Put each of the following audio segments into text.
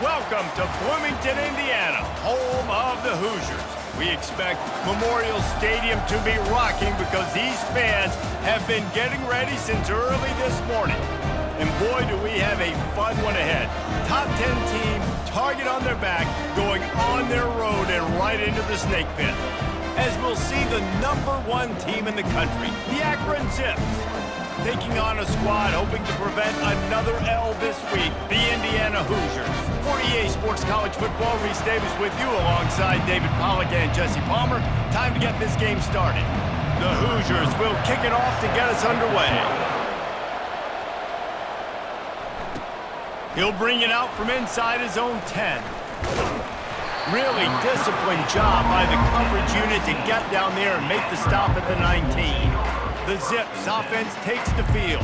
Welcome to Bloomington, Indiana, home of the Hoosiers. We expect Memorial Stadium to be rocking because these fans have been getting ready since early this morning. And boy, do we have a fun one ahead. Top 10 team, target on their back, going on their road and right into the snake pit. As we'll see the #1 team in the country, the Akron Zips, taking on a squad hoping to prevent another L this week, the Indiana Hoosiers. For EA Sports College Football, Reese Davis with you alongside David Pollack and Jesse Palmer. Time to get this game started. The Hoosiers will kick it off to get us underway. He'll bring it out from inside his own 10. Really disciplined job by the coverage unit to get down there and make the stop at the 19. The Zips offense takes the field.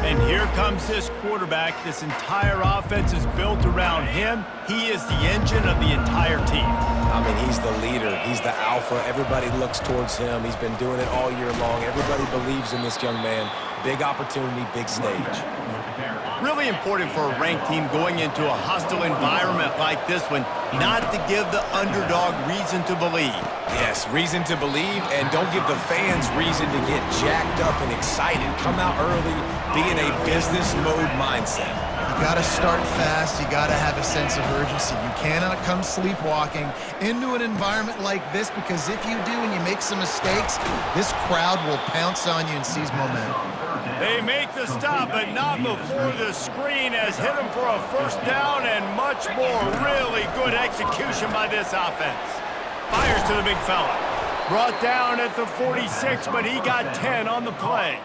And here comes this quarterback. This entire offense is built around him. He is the engine of the entire team. I mean, he's the leader. He's the alpha. Everybody looks towards him. He's been doing it all year long. Everybody believes in this young man. Big opportunity, big stage. Really important for a ranked team going into a hostile environment like this one, not to give the underdog reason to believe. Yes, reason to believe, and don't give the fans reason to get jacked up and excited. Come out early, be in a business mode mindset. You got to start fast. You got to have a sense of urgency. You cannot come sleepwalking into an environment like this, because if you do and you make some mistakes, this crowd will pounce on you and seize momentum. They make the stop, but not before the screen has hit them for a first down and much more. Really good execution by this offense. Fires to the big fella. Brought down at the 46, but he got 10 on the play.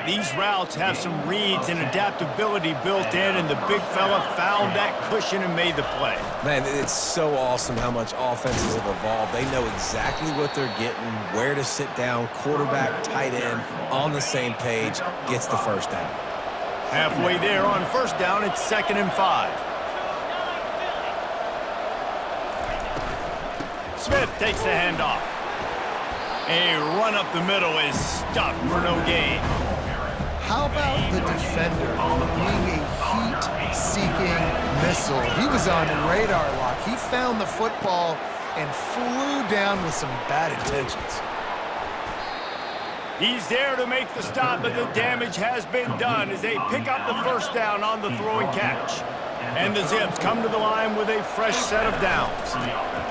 These routes have some reads and adaptability built in, and the big fella found that cushion and made the play. Man, it's so awesome how much offenses have evolved. They know exactly what they're getting, where to sit down, quarterback, tight end, on the same page, gets the first down. Halfway there on first down, it's 2nd and 5. Smith takes the handoff. A run up the middle is stuffed for no gain. How about the defender being a heat-seeking missile? He was on radar lock. He found the football and flew down with some bad intentions. He's there to make the stop, but the damage has been done as they pick up the first down on the throw and catch. And the Zips come to the line with a fresh set of downs.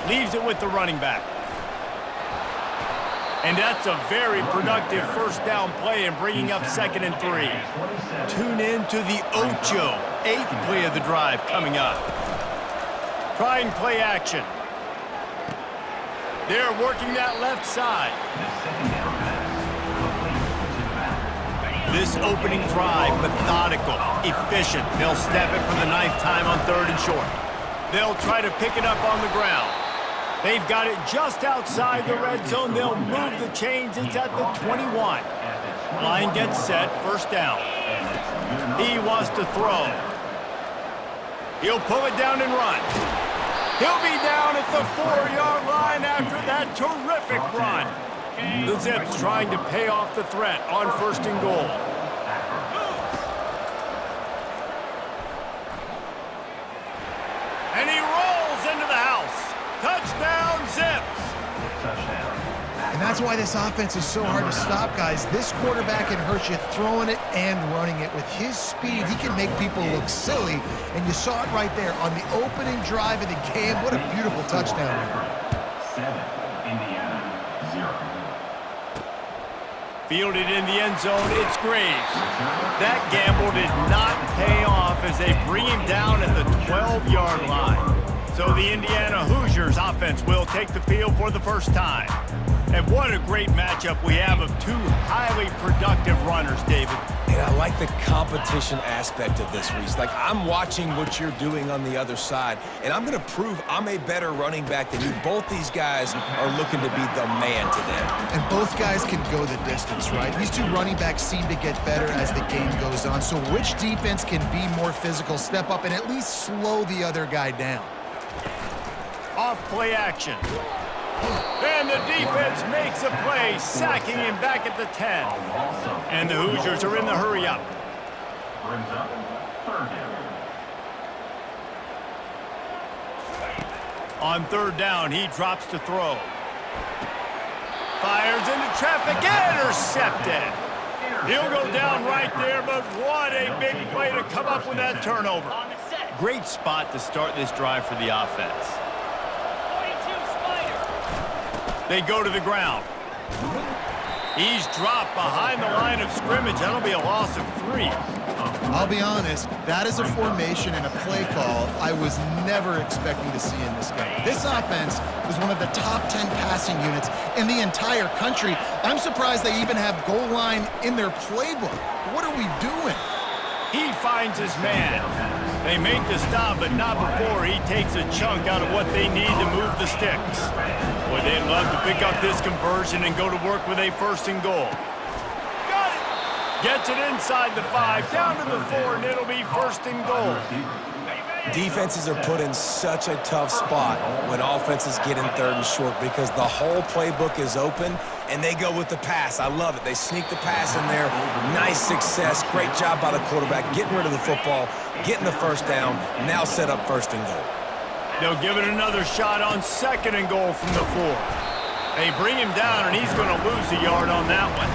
Leaves it with the running back. And that's a very productive first down play and bringing up 2nd and 3. Tune in to the Ocho, 8th play of the drive coming up. Trying play action. They're working that left side. This opening drive, methodical, efficient. They'll snap it for the 9th time on 3rd and short. They'll try to pick it up on the ground. They've got it just outside the red zone. They'll move the chains. It's at the 21. Line gets set, first down. He wants to throw. He'll pull it down and run. He'll be down at the 4-yard line after that terrific run. The Zips trying to pay off the threat on 1st and goal. And he rolls into the house. Touchdown, Zips. And that's why this offense is so hard to stop, guys. This quarterback can hurt you throwing it and running it. With his speed, he can make people look silly. And you saw it right there on the opening drive of the game. What a beautiful touchdown. 7, Indiana, 0. Fielded in the end zone, it's Graves. That gamble did not pay off as they bring him down at the 12-yard line. So the Indiana Hoosiers offense will take the field for the first time. And what a great matchup we have of two highly productive runners, David. And I like the competition aspect of this, Reese. Like, I'm watching what you're doing on the other side, and I'm going to prove I'm a better running back than you. Both these guys are looking to be the man today. And both guys can go the distance, right? These two running backs seem to get better as the game goes on. So which defense can be more physical, step up, and at least slow the other guy down? Off play action. And the defense makes a play, sacking him back at the 10. And the Hoosiers are in the hurry up. Brings up 3rd down. On third down, he drops to throw. Fires into traffic, intercepted. He'll go down right there, but what a big play to come up with that turnover. Great spot to start this drive for the offense. They go to the ground. He's dropped behind the line of scrimmage. That'll be a loss of 3. I'll be honest, that is a formation and a play call I was never expecting to see in this game. This offense is one of the top 10 passing units in the entire country. I'm surprised they even have goal line in their playbook. What are we doing? He finds his man. They make the stop, but not before he takes a chunk out of what they need to move the sticks. Boy, they'd love to pick up this conversion and go to work with a 1st and goal. Got it! Gets it inside the 5, down to the 4, and it'll be 1st and goal. Defenses are put in such a tough spot when offenses get in 3rd and short because the whole playbook is open and they go with the pass. I love it. They sneak the pass in there. Nice success. Great job by the quarterback getting rid of the football, getting the 1st down, now set up 1st and goal. They'll give it another shot on 2nd and goal from the 4. They bring him down, and he's going to lose a yard on that one.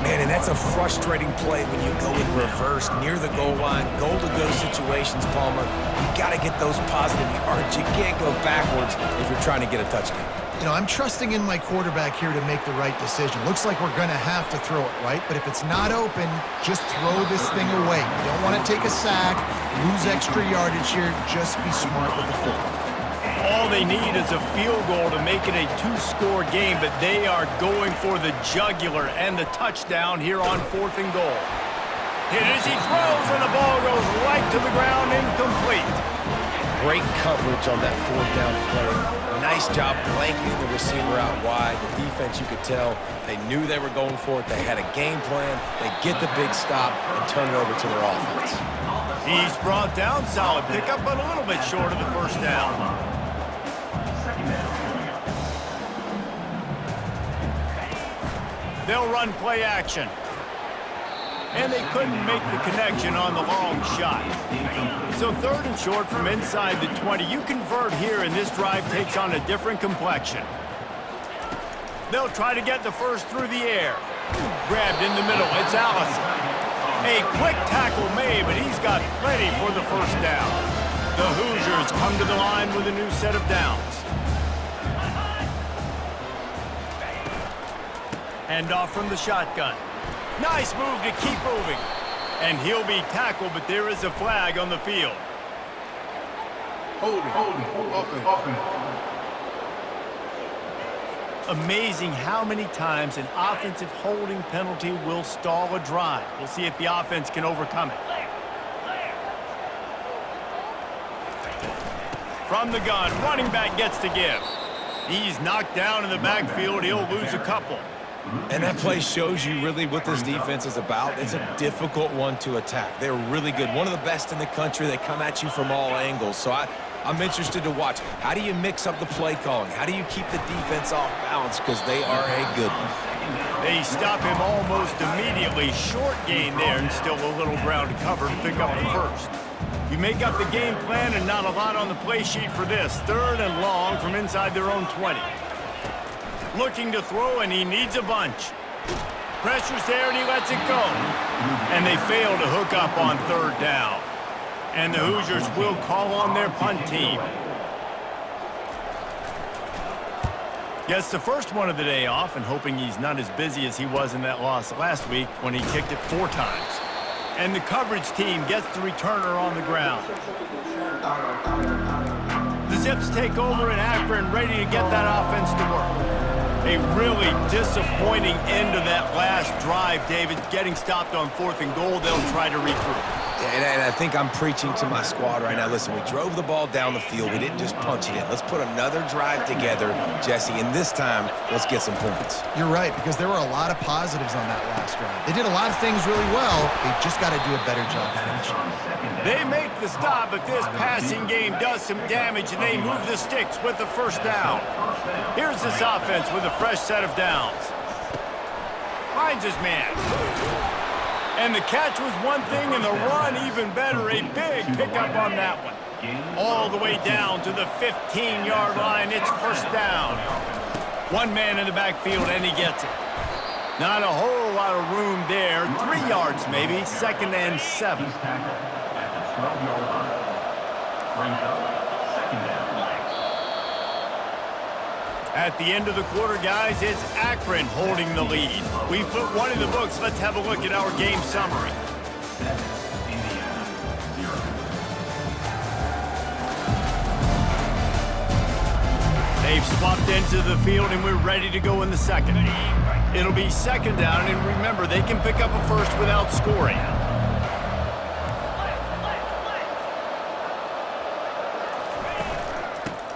Man, and that's a frustrating play when you go in reverse near the goal line, goal-to-go situations, Palmer. You got to get those positive yards. You can't go backwards if you're trying to get a touchdown. You know, I'm trusting in my quarterback here to make the right decision. Looks like we're going to have to throw it, right? But if it's not open, just throw this thing away. You don't want to take a sack, lose extra yardage here. Just be smart with the football. All they need is a field goal to make it a 2-score game, but they are going for the jugular and the touchdown here on 4th and goal. Hit as he throws, and the ball goes right to the ground, incomplete. Great coverage on that 4th down play. Nice job blanking the receiver out wide. The defense, you could tell, they knew they were going for it. They had a game plan. They get the big stop and turn it over to their offense. He's brought down, solid pickup, but a little bit short of the 1st down. They'll run play action. And they couldn't make the connection on the long shot. So 3rd and short from inside the 20. You convert here, and this drive takes on a different complexion. They'll try to get the 1st through the air. Grabbed in the middle. It's Allison. A quick tackle made, but he's got plenty for the 1st down. The Hoosiers come to the line with a new set of downs. Hand off from the shotgun. Nice move to keep moving. And he'll be tackled, but there is a flag on the field. Amazing how many times an offensive holding penalty will stall a drive. We'll see if the offense can overcome it. From the gun, running back gets to give. He's knocked down in the backfield. He'll lose a couple. And that play shows you really what this defense is about. It's a difficult one to attack. They're really good. One of the best in the country. They come at you from all angles. So I'm interested to watch. How do you mix up the play calling? How do you keep the defense off balance? Because they are a good one. They stop him almost immediately. Short gain there, and still a little ground to cover to pick up the 1st. You make up the game plan, and not a lot on the play sheet for this. 3rd and long from inside their own 20. Looking to throw, and he needs a bunch. Pressure's there, and he lets it go. And they fail to hook up on 3rd down. And the Hoosiers will call on their punt team. Gets the first one of the day off, and hoping he's not as busy as he was in that loss last week when he kicked it 4 times. And the coverage team gets the returner on the ground. The Zips take over in Akron, ready to get that offense to work. A really disappointing end to that last drive, David. Getting stopped on 4th and goal, they'll try to regroup. And I think I'm preaching to my squad right now. Listen, we drove the ball down the field. We didn't just punch it in. Let's put another drive together, Jesse, and this time, let's get some points. You're right, because there were a lot of positives on that last drive. They did a lot of things really well. They just got to do a better job finishing. They make the stop, but this passing game does some damage, and they move the sticks with the 1st down. Here's this offense with a fresh set of downs. Finds his man. And the catch was one thing, and the run even better. A big pickup on that one. All the way down to the 15-yard line. It's first down. One man in the backfield, and he gets it. Not a whole lot of room there. 3 yards maybe. 2nd and 7. He's tackled at the 12-yard line. Brings up 2nd down. At the end of the quarter, guys, it's Akron holding the lead. We've put one in the books. Let's have a look at our game summary. 7, Indiana, 0. They've swapped into the field, and we're ready to go in the second. It'll be 2nd down, and remember, they can pick up a first without scoring.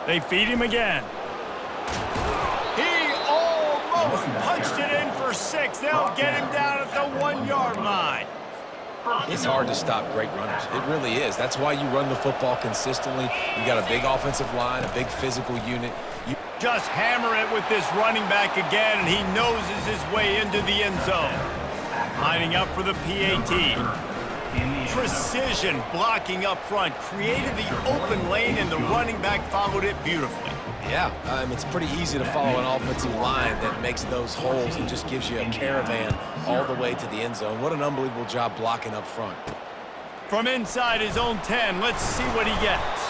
They feed him again. He almost punched it in for 6. They'll get him down at the 1-yard line. It's hard to stop great runners. It really is. That's why you run the football consistently. You got a big offensive line, a big physical unit. Just hammer it with this running back again, and he noses his way into the end zone. Lining up for the PAT. Precision blocking up front. Created the open lane, and the running back followed it beautifully. Yeah, it's pretty easy to follow an offensive line that makes those holes and just gives you a caravan all the way to the end zone. What an unbelievable job blocking up front. From inside his own 10, let's see what he gets.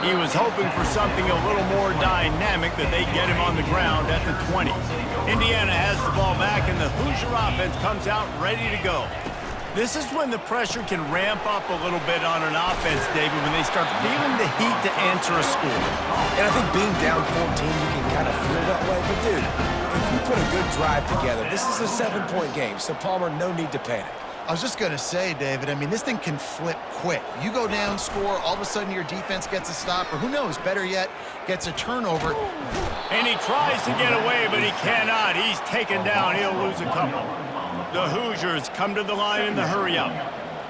He was hoping for something a little more dynamic, but they get him on the ground at the 20. Indiana has the ball back, and the Hoosier offense comes out ready to go. This is when the pressure can ramp up a little bit on an offense, David, when they start feeling the heat to answer a score. And I think being down 14, you can kind of feel that way. But, dude, if you put a good drive together, this is a 7-point game, so, Palmer, no need to panic. I was just going to say, David, I mean, this thing can flip quick. You go down, score, all of a sudden your defense gets a stop, or who knows, better yet, gets a turnover. And he tries to get away, but he cannot. He's taken down. He'll lose a couple. The Hoosiers come to the line in the hurry-up.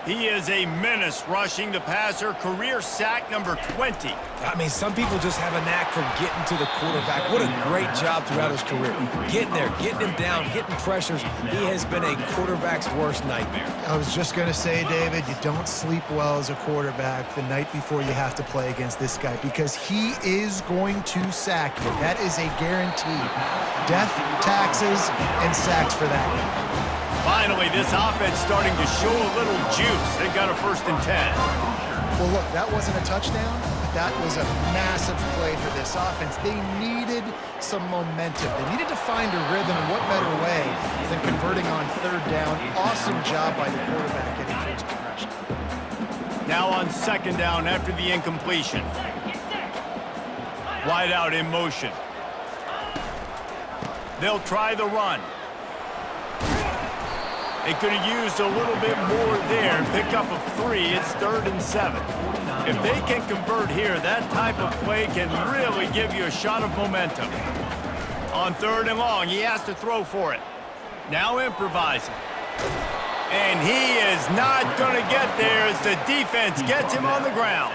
He is a menace rushing the passer. Career sack number 20. I mean, some people just have a knack for getting to the quarterback. What a great job throughout his career. Getting there, getting him down, getting pressures. He has been a quarterback's worst nightmare. I was just going to say, David, you don't sleep well as a quarterback the night before you have to play against this guy because he is going to sack you. That is a guarantee. Death, taxes, and sacks for that guy. Finally, this offense starting to show a little juice. They've got a 1st and 10. Well, look, that wasn't a touchdown, but that was a massive play for this offense. They needed some momentum. They needed to find a rhythm, and what better way than converting on 3rd down. Awesome job by the quarterback getting things progression. Now on 2nd down after the incompletion. Wide out in motion. They'll try the run. They could have used a little bit more there and pick up a 3. It's 3rd and 7. If they can convert here, that type of play can really give you a shot of momentum. On 3rd and long, he has to throw for it. Now improvising. And he is not going to get there as the defense gets him on the ground.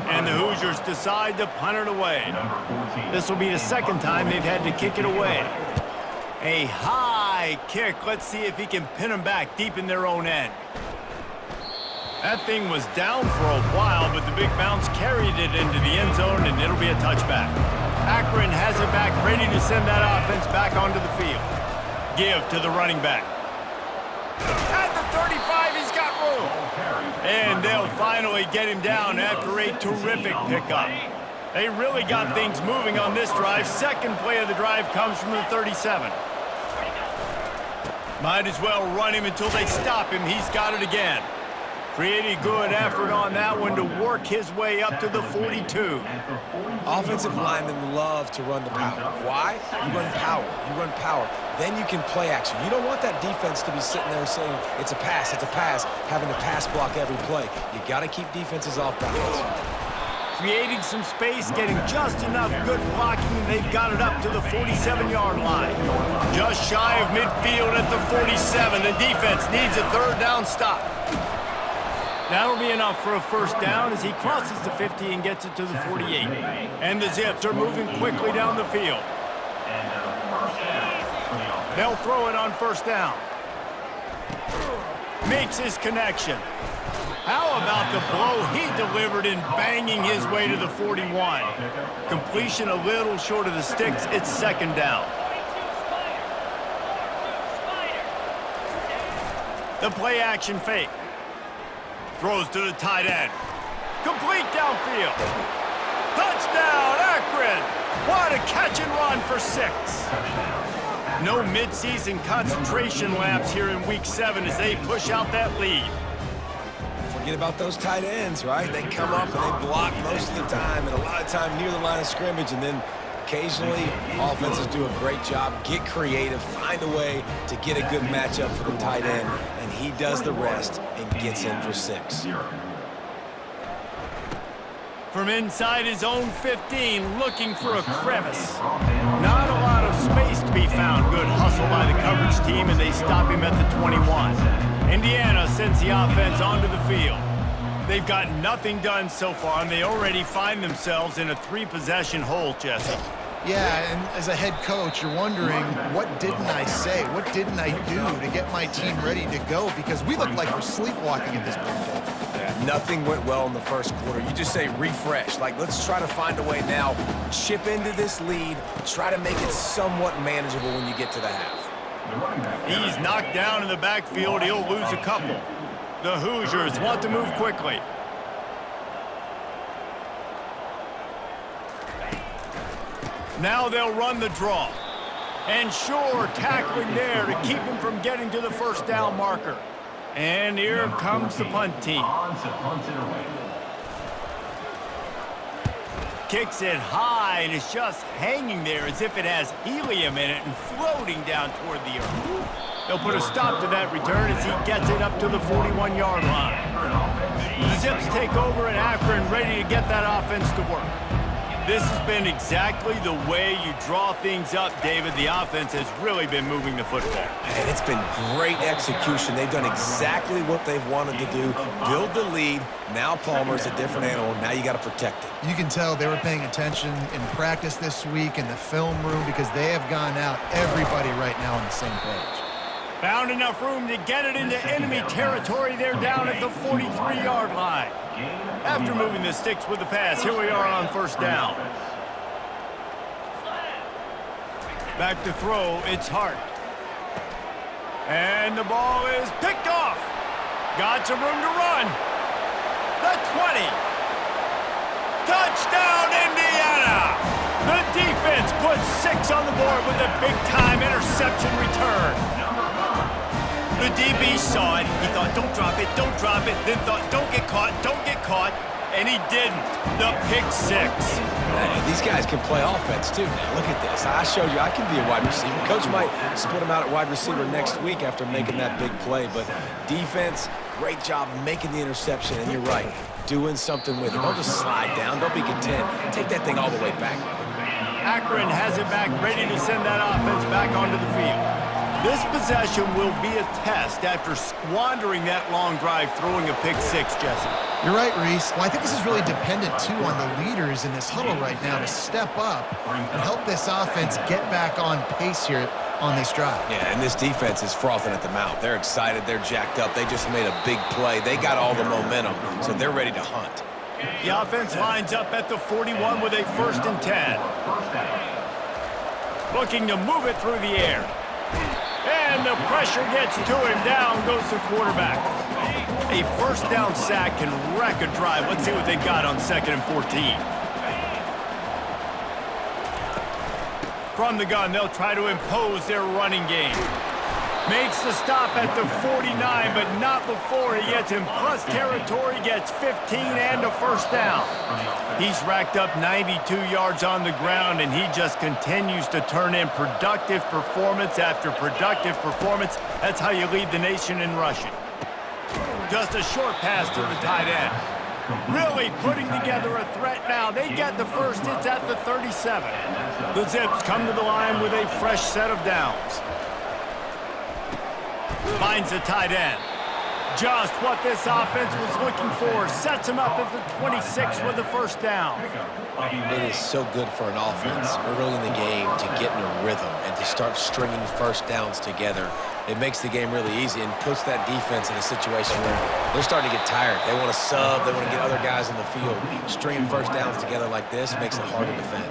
And the Hoosiers decide to punt it away. This will be the 2nd time they've had to kick it away. A high kick. Let's see if he can pin them back deep in their own end. That thing was down for a while, but the big bounce carried it into the end zone, and it'll be a touchback. Akron has it back, ready to send that offense back onto the field. Give to the running back. At the 35, he's got room. And they'll finally get him down after a terrific pickup. They really got things moving on this drive. 2nd play of the drive comes from the 37. Might as well run him until they stop him. He's got it again. Pretty good effort on that one to work his way up to the 42. Offensive linemen love to run the power. Why? You run power. You run power. Then you can play action. You don't want that defense to be sitting there saying, it's a pass, having to pass block every play. You got to keep defenses off balance. Creating some space, getting just enough good blocking, and they've got it up to the 47-yard line. Just shy of midfield at the 47. The defense needs a 3rd down stop. That'll be enough for a 1st down as he crosses the 50 and gets it to the 48. And the Zips are moving quickly down the field. They'll throw it on 1st down. Makes his connection. How about the blow he delivered in banging his way to the 41? Completion a little short of the sticks. It's second down. The play action fake. Throws to the tight end. Complete downfield. Touchdown, Akron. What a catch and run for 6. No midseason concentration laps here in Week 7 as they push out that lead. Forget about those tight ends, right? They come up and they block most of the time, and a lot of time near the line of scrimmage, and then occasionally offenses do a great job, get creative, find a way to get a good matchup for the tight end, and he does the rest and gets in for 6. From inside his own 15, looking for a crevice. Not a lot of space to be found. Good hustle by the coverage team, and they stop him at the 21. Indiana sends the offense onto the field. They've got nothing done so far, and they already find themselves in a 3-possession hole, Jesse. Yeah, and as a head coach, you're wondering, what didn't I say? What didn't I do to get my team ready to go? Because we look like we're sleepwalking at this point. Yeah, nothing went well in the first quarter. You just say refresh. Like, let's try to find a way now, chip into this lead, try to make it somewhat manageable when you get to the half. He's knocked down in the backfield. He'll lose a couple. The Hoosiers want to move quickly. Now they'll run the draw. And sure, tackling there to keep him from getting to the first down marker. And here comes the punt team. Kicks it high, and it's just hanging there as if it has helium in it and floating down toward the earth. They'll put a stop to that return as he gets it up to the 41-yard line. The Zips take over in Akron, ready to get that offense to work. This has been exactly the way you draw things up, David. The offense has really been moving the football. And it's been great execution. They've done exactly what they've wanted to do. Build the lead. Now Palmer's a different animal. Now you got to protect it. You can tell they were paying attention in practice this week in the film room because they have gone out, everybody right now on the same page. Found enough room to get it into enemy territory. They're down at the 43-yard line. After moving the sticks with the pass, here we are on first down. Back to throw, it's Hart. And the ball is picked off. Got some room to run. The 20. Touchdown, Indiana! The defense puts 6 on the board with a big-time interception return. The DB saw it. He thought, don't drop it, then thought, don't get caught, and he didn't. The pick 6. Man, these guys can play offense, too, now. Look at this. I showed you I can be a wide receiver. Coach might split him out at wide receiver next week after making that big play, but defense, great job making the interception, and you're right, doing something with it. Don't just slide down. Don't be content. Take that thing all the way back. Akron has it back, ready to send that offense back onto the field. This possession will be a test after squandering that long drive, throwing a pick 6, Jesse. You're right, Reese. Well, I think this is really dependent, too, on the leaders in this huddle right now to step up and help this offense get back on pace here on this drive. Yeah, and this defense is frothing at the mouth. They're excited. They're jacked up. They just made a big play. They got all the momentum, so they're ready to hunt. The offense lines up at the 41 with a 1st and 10. Looking to move it through the air. And the pressure gets to him. Down goes the quarterback. A first down sack can wreck a drive. Let's see what they've got on 2nd and 14. From the gun, they'll try to impose their running game. Makes the stop at the 49, but not before he gets in plus territory, gets 15 and a first down. He's racked up 92 yards on the ground, and he just continues to turn in productive performance after productive performance. That's how you lead the nation in rushing. Just a short pass to the tight end. Really putting together a threat now. They get the first. It's at the 37. The Zips come to the line with a fresh set of downs. Finds the tight end. Just what this offense was looking for. Sets him up at the 26 with the first down. It is so good for an offense early in the game to get in a rhythm and to start stringing first downs together. It makes the game really easy and puts that defense in a situation where they're starting to get tired. They want to sub. They want to get other guys in the field. Stringing first downs together like this makes it hard to defend.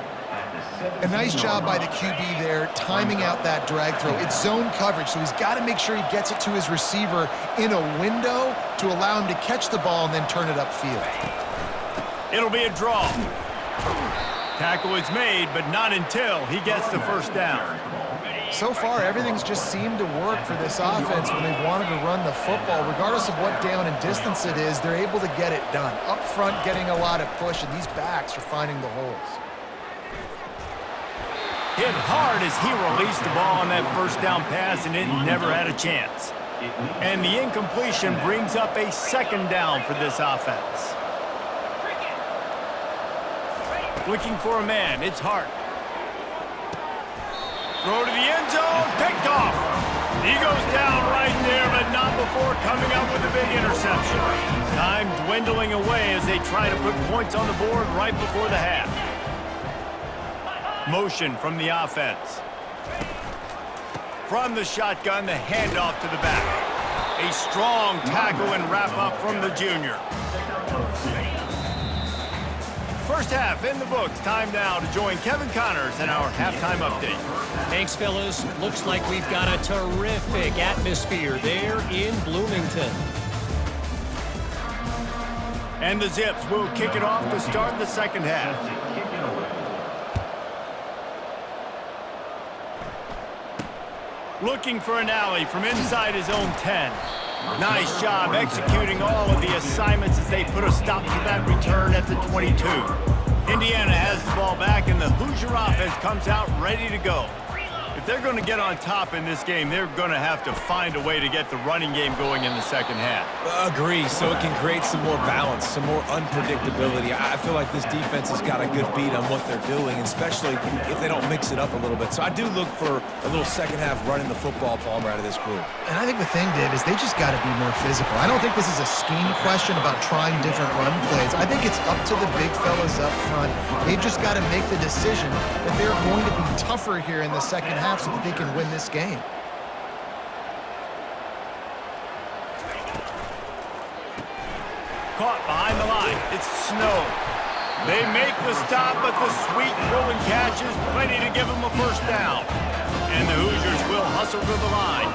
A nice job by the QB there, timing out that drag throw. It's zone coverage, so he's got to make sure he gets it to his receiver in a window to allow him to catch the ball and then turn it upfield. It'll be a draw. Tackle is made, but not until he gets the first down. So far, everything's just seemed to work for this offense when they've wanted to run the football. Regardless of what down and distance it is, they're able to get it done. Up front, getting a lot of push, and these backs are finding the holes. Hit hard as he released the ball on that first down pass, and it never had a chance. And the incompletion brings up a second down for this offense. Looking for a man, it's Hart. Throw to the end zone, picked off. He goes down right there, but not before coming up with a big interception. Time dwindling away as they try to put points on the board right before the half. Motion from the offense. From the shotgun, the handoff to the back. A strong tackle and wrap-up from the junior. First half in the books. Time now to join Kevin Connors in our halftime update. Thanks, fellas. Looks like we've got a terrific atmosphere there in Bloomington. And the Zips will kick it off to start the second half. Looking for an alley from inside his own 10. Nice job executing all of the assignments as they put a stop to that return at the 22. Indiana has the ball back, and the Hoosier offense comes out ready to go. If they're going to get on top in this game, they're going to have to find a way to get the running game going in the second half. Agree, so it can create some more balance, some more unpredictability. I feel like this defense has got a good beat on what they're doing, especially if they don't mix it up a little bit. So I do look for a little second half running the football Palmer out of this group. And I think the thing, Dave, is they just got to be more physical. I don't think this is a scheme question about trying different run plays. I think it's up to the big fellas up front. They've just got to make the decision that they're going to be tougher here in the second half so that they can win this game. Caught behind the line. It's Snow. They make the stop, but the sweet throw-and catch is plenty to give them a first down. And the Hoosiers will hustle to the line.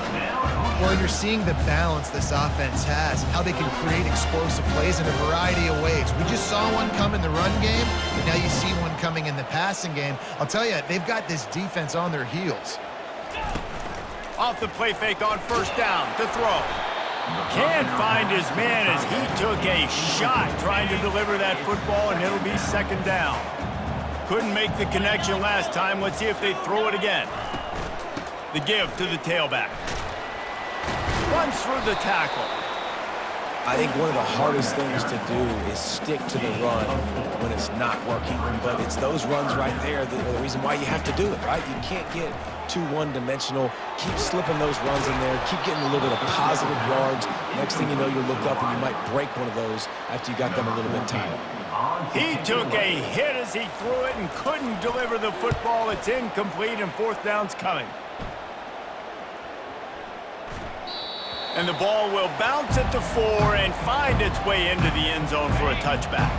Well, you're seeing the balance this offense has and how they can create explosive plays in a variety of ways. We just saw one come in the run game, and now you see one coming in the passing game. I'll tell you, they've got this defense on their heels. Off the play fake on first down to throw. Can't find his man as he took a shot trying to deliver that football, and it'll be second down. Couldn't make the connection last time. Let's see if they throw it again. The give to the tailback. Runs through the tackle. I think one of the hardest things to do is stick to the run when it's not working. But it's those runs right there that are the reason why you have to do it, right? You can't get too one-dimensional. Keep slipping those runs in there. Keep getting a little bit of positive yards. Next thing you know, you look up and you might break one of those after you got them a little bit tired. He took a hit as he threw it and couldn't deliver the football. It's incomplete, and fourth down's coming. And the ball will bounce at the 4 and find its way into the end zone for a touchback.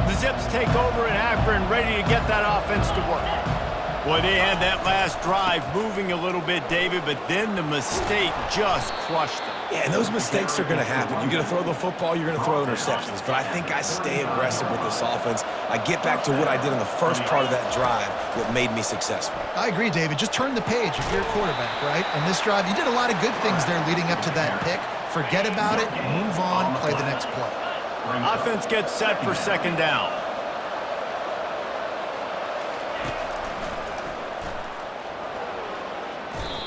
The Zips take over in Akron, ready to get that offense to work. Boy, they had that last drive moving a little bit, David, but then the mistake just crushed them. Yeah, and those mistakes are going to happen. You're going to throw the football, you're going to throw interceptions. But I think I stay aggressive with this offense. I get back to what I did in the first part of that drive that made me successful. I agree, David. Just turn the page if you're a quarterback, right? On this drive, you did a lot of good things there leading up to that pick. Forget about it, move on, play the next play. Offense gets set for second down.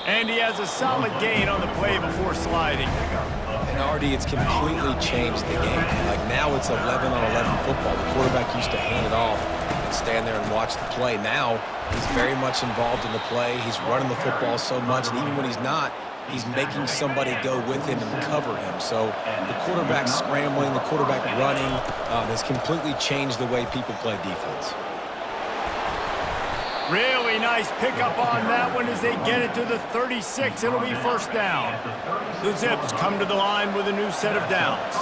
And he has a solid gain on the play before sliding. And Artie, it's completely changed the game. Like now it's 11-on-11 football. The quarterback used to hand it off and stand there and watch the play. Now he's very much involved in the play. He's running the football so much, and even when he's not, he's making somebody go with him and cover him. So the quarterback scrambling, the quarterback running has completely changed the way people play defense. Really nice pickup on that one as they get it to the 36. It'll be first down. The Zips come to the line with a new set of downs.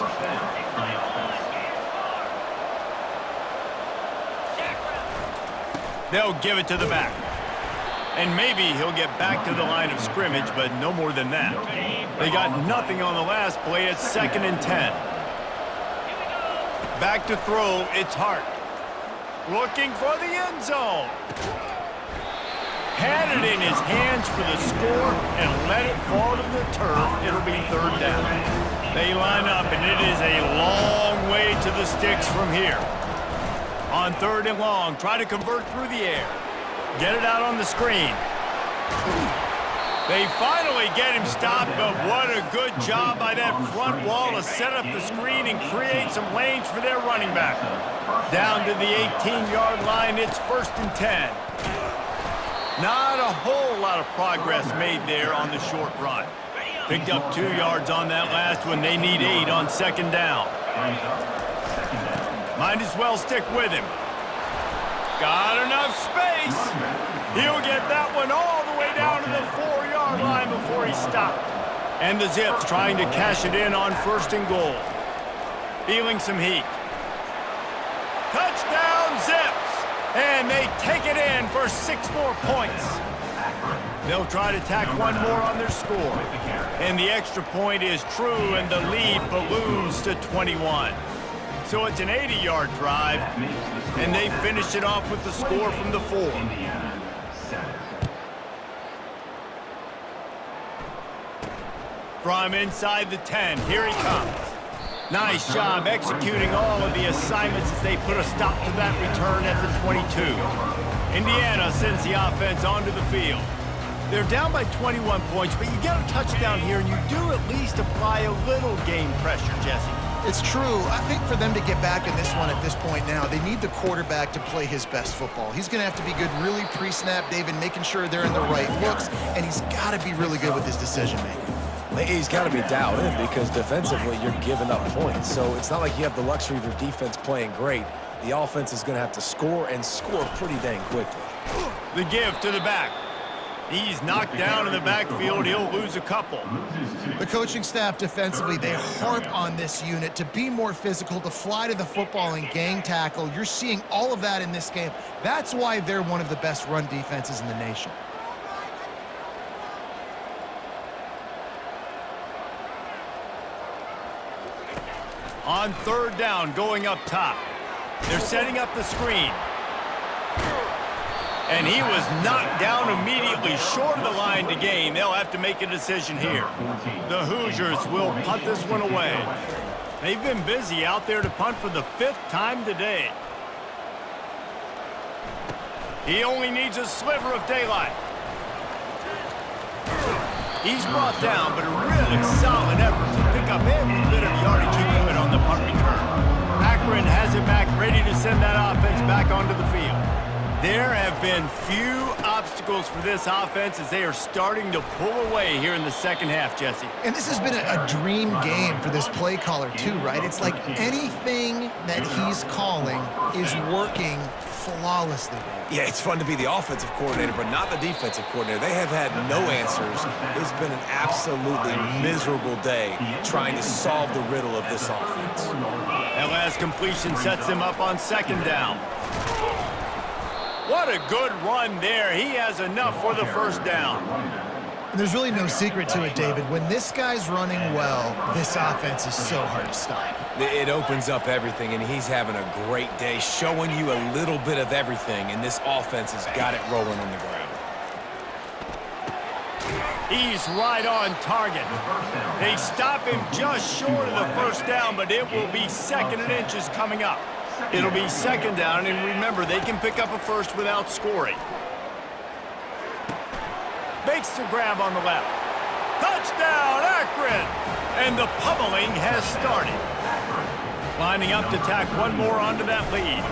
They'll give it to the back. And maybe he'll get back to the line of scrimmage, but no more than that. They got nothing on the last play. It's 2nd and 10. Back to throw, it's Hart. Looking for the end zone. Had it in his hands for the score and let it fall to the turf. It'll be 3rd down. They line up, and it is a long way to the sticks from here. On 3rd and long, try to convert through the air. Get it out on the screen. They finally get him stopped, but what a good job by that front wall to set up the screen and create some lanes for their running back. Down to the 18-yard line, it's 1st and 10. Not a whole lot of progress made there on the short run. Picked up 2 yards on that last one. They need 8 on 2nd down. Might as well stick with him. Got enough space. He'll get that one all the way down to the 4-yard line before he stopped. And the Zips trying to cash it in on 1st and goal. Feeling some heat. Touchdown Zips! And they take it in for 6 more points. They'll try to tack one more on their score. And the extra point is true, and the lead balloons to 21. So it's an 80-yard drive, and they finish it off with the score from the 4. From inside the 10, here he comes. Nice job executing all of the assignments as they put a stop to that return at the 22. Indiana sends the offense onto the field. They're down by 21 points, but you get a touchdown here, and you do at least apply a little game pressure, Jesse. It's true. I think for them to get back in this one at this point now, they need the quarterback to play his best football. He's going to have to be good really pre-snap, David, making sure they're in the right looks, and he's got to be really good with his decision-making. He's got to be dialed in because defensively you're giving up points. So it's not like you have the luxury of your defense playing great. The offense is going to have to score and score pretty dang quickly. The give to the back. He's knocked down in the backfield. He'll lose a couple. The coaching staff defensively, they harp on this unit to be more physical, to fly to the football and gang tackle. You're seeing all of that in this game. That's why they're one of the best run defenses in the nation. On 3rd down, going up top. They're setting up the screen. And he was knocked down immediately short of the line to gain. They'll have to make a decision here. The Hoosiers will punt this one away. They've been busy out there to punt for the 5th time today. He only needs a sliver of daylight. He's brought down, but a really solid effort to pick up every bit of yardage he could on the punt return. Akron has it back, ready to send that offense back onto the field. There have been few obstacles for this offense as they are starting to pull away here in the 2nd half, Jesse. And this has been a dream game for this play caller too, right? It's like anything that he's calling is working flawlessly. Yeah, it's fun to be the offensive coordinator, but not the defensive coordinator. They have had no answers. It's been an absolutely miserable day trying to solve the riddle of this offense. That last completion sets him up on 2nd down. What a good run there. He has enough for the 1st down. And there's really no secret to it, David. When this guy's running well, this offense is so hard to stop. It opens up everything, and he's having a great day, showing you a little bit of everything, and this offense has got it rolling on the ground. He's right on target. They stop him just short of the 1st down, but it will be 2nd and inches coming up. It'll be 2nd down, and remember, they can pick up a first without scoring. Makes the grab on the left. Touchdown, Akron! And the pummeling has started. Lining up to tack one more onto that lead.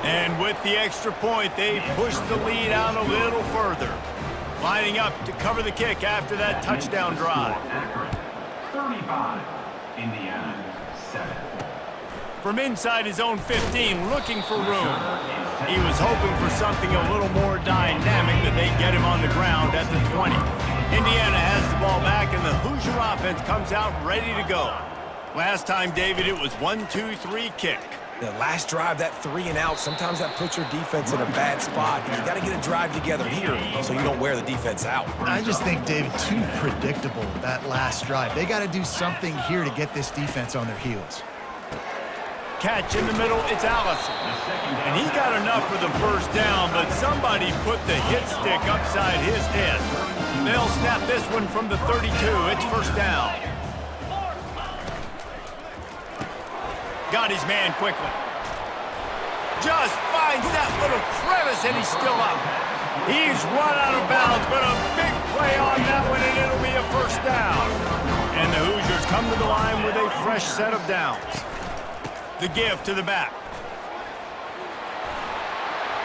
And with the extra point, they push the lead out a little further. lining up to cover the kick after that touchdown drive. Akron, 35, Indiana, 7. From inside his own 15, looking for room. He was hoping for something a little more dynamic, but they get him on the ground at the 20. Indiana has the ball back, and the Hoosier offense comes out ready to go. Last time, David, it was 1-2-3 kick. The last drive, that 3 and out, sometimes that puts your defense in a bad spot. And you got to get a drive together here so you don't wear the defense out. I just think, David, too predictable, that last drive. They got to do something here to get this defense on their heels. Catch in the middle, it's Allison. And he got enough for the first down, but somebody put the hit stick upside his head. They'll snap this one from the 32. It's first down. Got his man quickly. Just finds that little crevice, and he's still up. He's run out of bounds, but a big play on that one, and it'll be a first down. And the Hoosiers come to the line with a fresh set of downs. The give to the back.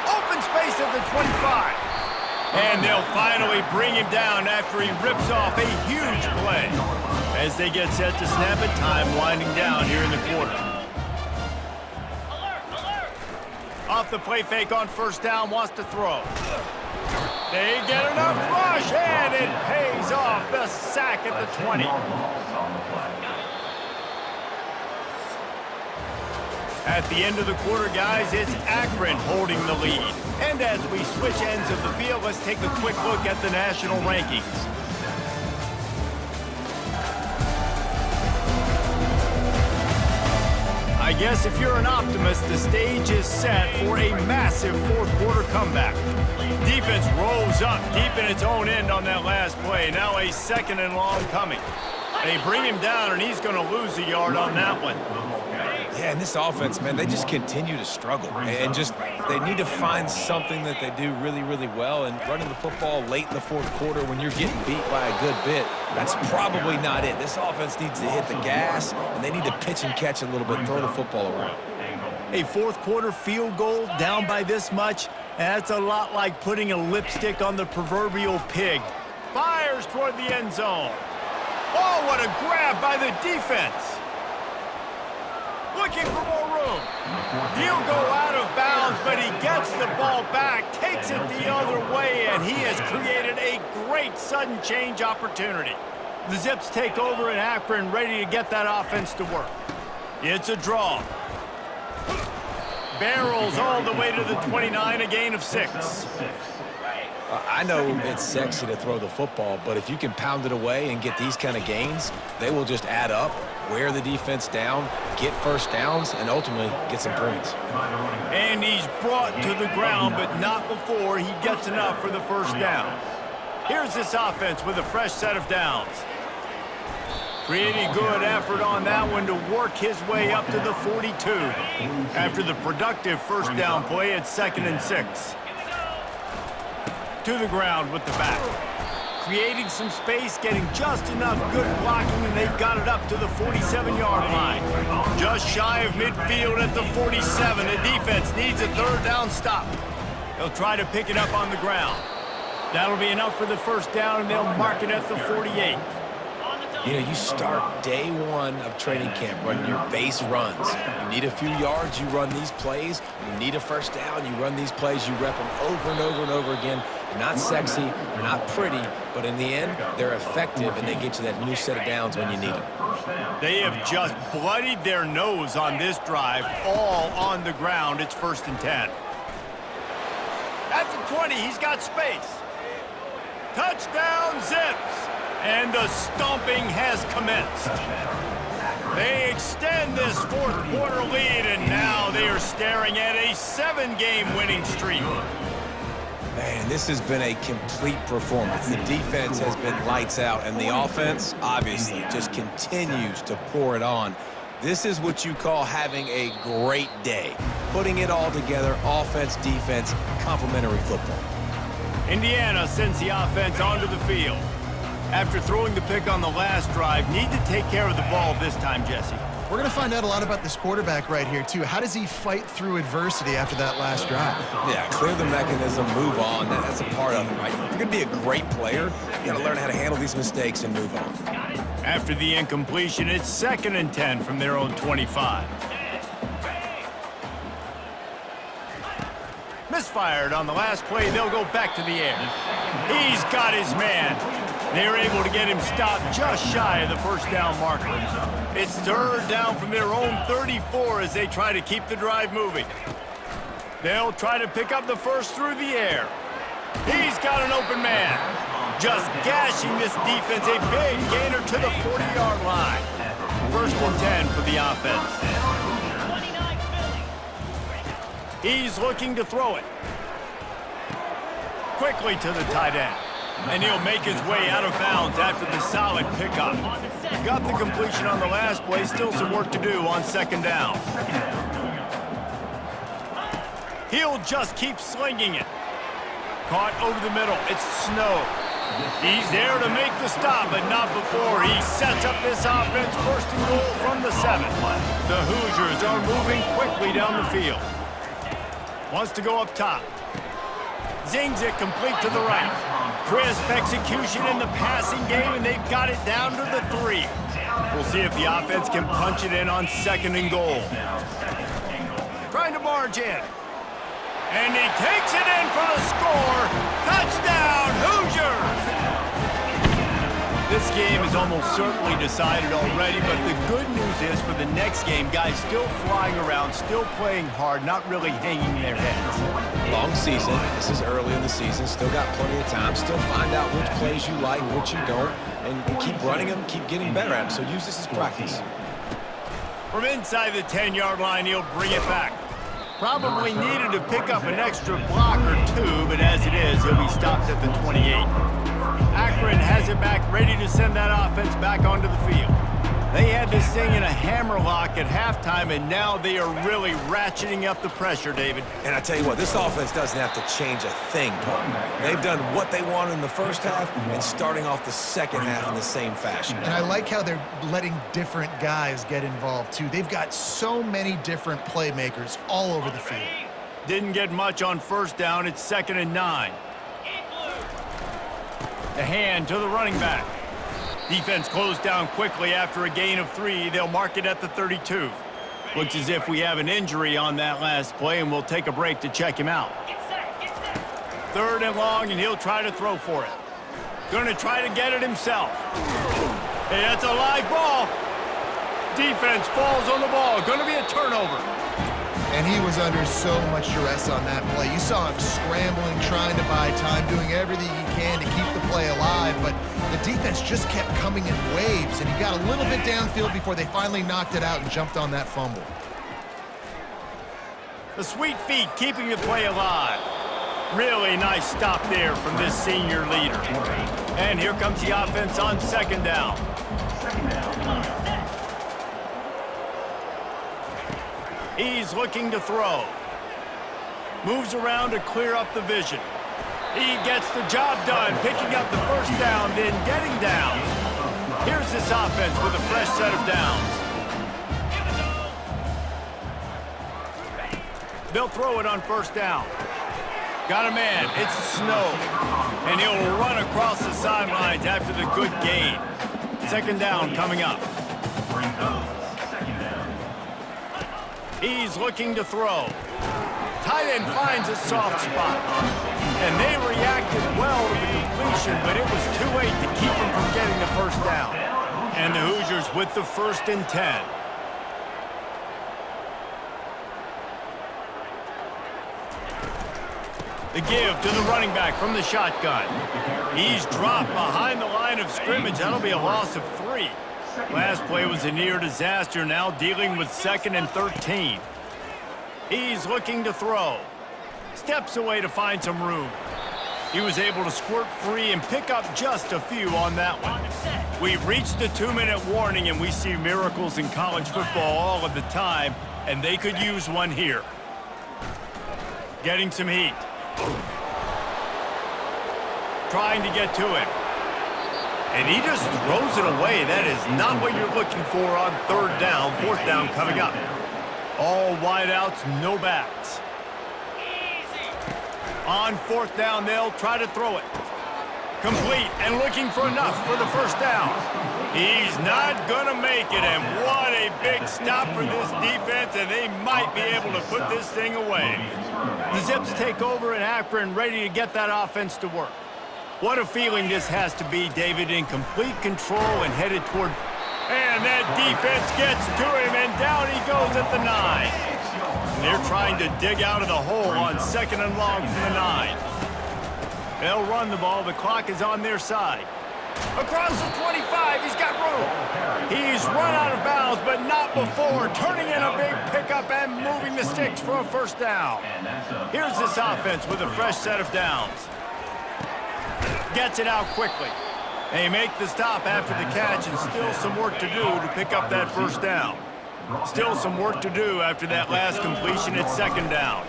Open space at the 25. And they'll finally bring him down after he rips off a huge play. As they get set to snap it, time winding down here in the quarter. Off the play fake on first down, wants to throw. They get enough rush, and it pays off. The sack at the 20. At the end of the quarter, guys, it's Akron holding the lead. And as we switch ends of the field, let's take a quick look at the national rankings. I guess if you're an optimist, the stage is set for a massive fourth quarter comeback. Defense rolls up deep in its own end on that last play. Now a second and long coming. They bring him down, and he's going to lose a yard on that one. Yeah, and this offense, man, they just continue to struggle. And just, they need to find something that they do really, really well. And running the football late in the fourth quarter when you're getting beat by a good bit, that's probably not it. This offense needs to hit the gas, and they need to pitch and catch a little bit, throw the football around. A fourth quarter field goal down by this much, that's a lot like putting a lipstick on the proverbial pig. Fires toward the end zone. Oh, what a grab by the defense. Looking for more room. He'll go out of bounds, but he gets the ball back, takes it the other way, and he has created a great sudden change opportunity. The Zips take over in Akron, ready to get that offense to work. It's a draw. Barrels all the way to the 29, a gain of 6. I know it's sexy to throw the football, but if you can pound it away and get these kind of gains, they will just add up, wear the defense down, get first downs, and ultimately get some points. And he's brought to the ground, but not before he gets enough for the first down. Here's this offense with a fresh set of downs. Pretty good effort on that one to work his way up to the 42. After the productive first down play, it's 2nd and 6. To the ground with the back. Creating some space, getting just enough good blocking, and they've got it up to the 47-yard line. Just shy of midfield at the 47. The defense needs a third down stop. They'll try to pick it up on the ground. That'll be enough for the first down, and they'll mark it at the 48. You know, you start day one of training camp running your base runs. You need a few yards, you run these plays. You need a first down, you run these plays. You rep them over and over and over again. They're not sexy, they're not pretty, but in the end, they're effective, and they get you that new set of downs when you need them. They have just bloodied their nose on this drive, all on the ground. It's 1st and 10. At the 20, he's got space. Touchdown, Zips! And the stomping has commenced. They extend this fourth quarter lead, and now they are staring at a 7-game winning streak. Man, this has been a complete performance. The defense has been lights out, and the offense, obviously, just continues to pour it on. This is what you call having a great day. Putting it all together, offense, defense, complementary football. Indiana sends the offense onto the field. After throwing the pick on the last drive, need to take care of the ball this time, Jesse. We're going to find out a lot about this quarterback right here, too. How does he fight through adversity after that last drive? Yeah, clear the mechanism, move on. That's a part of it, right? If you're going to be a great player, you got to learn how to handle these mistakes and move on. After the incompletion, it's 2nd and 10 from their own 25. Misfired on the last play. They'll go back to the air. He's got his man. They're able to get him stopped just shy of the first down marker. It's 3rd down from their own 34 as they try to keep the drive moving. They'll try to pick up the first through the air. He's got an open man. Just gashing this defense, a big gainer to the 40-yard line. 1st and 10 for the offense. He's looking to throw it. Quickly to the tight end. And he'll make his way out of bounds after the solid pickup. Got the completion on the last play. Still some work to do on 2nd down. He'll just keep slinging it. Caught over the middle. It's Snow. He's there to make the stop, but not before he sets up this offense. 1st and goal from the 7. The Hoosiers are moving quickly down the field. Wants to go up top. Zings it complete to the right. Crisp execution in the passing game, and they've got it down to the 3. We'll see if the offense can punch it in on 2nd and goal. Trying to barge in. And he takes it in for the score. Touchdown, Hoosiers! This game is almost certainly decided already, but the good news is for the next game, guys still flying around, still playing hard, not really hanging their heads. Long season. This is early in the season. Still got plenty of time. Still find out which plays you like, which you don't, and keep running them, keep getting better at them. So use this as practice. From inside the 10-yard line, he'll bring it back. Probably needed to pick up an extra block or 2, but as it is, he'll be stopped at the 28. Akron has it back, ready to send that offense back onto the field. They had this thing in a hammerlock at halftime, and now they are really ratcheting up the pressure, David. And I tell you what, this offense doesn't have to change a thing, partner. They've done what they wanted in the first half and starting off the second half in the same fashion. And I like how they're letting different guys get involved, too. They've got so many different playmakers all over the field. Didn't get much on 1st down. It's 2nd and 9. The hand to the running back. Defense closed down quickly after a gain of 3. They'll mark it at the 32. Looks as if we have an injury on that last play, and we'll take a break to check him out. 3rd and long, and he'll try to throw for it. Going to try to get it himself. Hey, that's a live ball. Defense falls on the ball. Going to be a turnover. And he was under so much duress on that play. You saw him scrambling, trying to buy time, doing everything he can to keep the play alive, but the defense just kept coming in waves, and he got a little bit downfield before they finally knocked it out and jumped on that fumble. The sweet feet keeping the play alive. Really nice stop there from this senior leader. And here comes the offense on 2nd down. He's looking to throw. Moves around to clear up the vision. He gets the job done, picking up the 1st down, then getting down. Here's this offense with a fresh set of downs. They'll throw it on 1st down. Got a man. It's Snow. And he'll run across the sidelines after the good gain. 2nd down coming up. He's looking to throw. Tight end finds a soft spot. And they reacted well to the completion, but it was too late to keep him from getting the 1st down. And the Hoosiers with the 1st and 10. The give to the running back from the shotgun. He's dropped behind the line of scrimmage. That'll be a loss of 3. Last play was a near disaster, now dealing with 2nd and 13. He's looking to throw. Steps away to find some room. He was able to squirt free and pick up just a few on that one. We've reached the 2-minute warning, and we see miracles in college football all of the time, and they could use one here. Getting some heat. Trying to get to it. And he just throws it away. That is not what you're looking for on third down. Fourth down coming up. All wideouts, no backs. On fourth down, they'll try to throw it. Complete and looking for enough for the first down. He's not going to make it, and what a big stop for this defense, and they might be able to put this thing away. The Zips take over in Akron, ready to get that offense to work. What a feeling this has to be, David, in complete control and headed toward... And that defense gets to him, and down he goes at the 9. And they're trying to dig out of the hole on second and long from the 9. They'll run the ball. The clock is on their side. Across the 25, he's got room. He's run out of bounds, but not before. Turning in a big pickup and moving the sticks for a first down. Here's this offense with a fresh set of downs. Gets it out quickly. They make the stop after the catch, and still some work to do to pick up that first down. Still some work to do after that last completion at second down.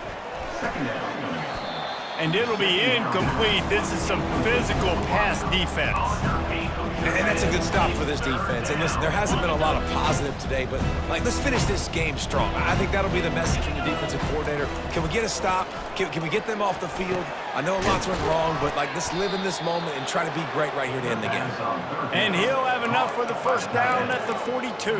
And it'll be incomplete. This is some physical pass defense. And that's a good stop for this defense. And listen, there hasn't been a lot of positive today, but let's finish this game strong. I think that'll be the message from the defensive coordinator. Can we get a stop? Can we get them off the field? I know lots went wrong, but let's live in this moment and try to be great right here to end the game. And he'll have enough for the first down at the 42.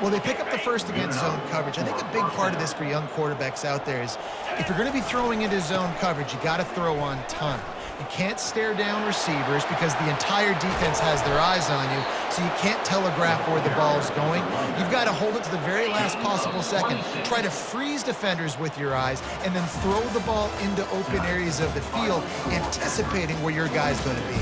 Well, they pick up the first against zone coverage. I think a big part of this for young quarterbacks out there is if you're going to be throwing into zone coverage, you got to throw on time. You can't stare down receivers because the entire defense has their eyes on you, so you can't telegraph where the ball's going. You've got to hold it to the very last possible second. Try to freeze defenders with your eyes and then throw the ball into open areas of the field, anticipating where your guy's going to be.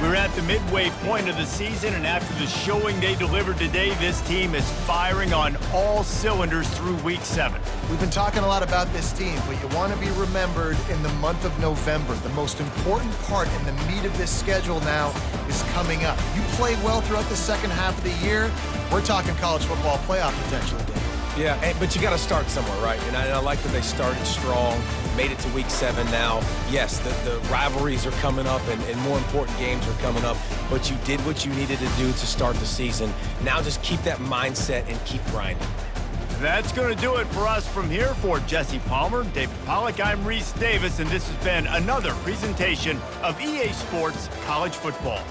We're at the midway point of the season, and after the showing they delivered today, this team is firing on all cylinders through Week 7. We've been talking a lot about this team, but you want to be remembered in the month of November. The most important part in the meat of this schedule now is coming up. You play well throughout the second half of the year, we're talking college football playoff potential again. Yeah, but you got to start somewhere, right? And I like that they started strong, made it to Week 7 now. Yes, the rivalries are coming up, and more important games are coming up, but you did what you needed to do to start the season. Now just keep that mindset and keep grinding. That's going to do it for us from here. For Jesse Palmer, David Pollack, I'm Reese Davis, and this has been another presentation of EA Sports College Football.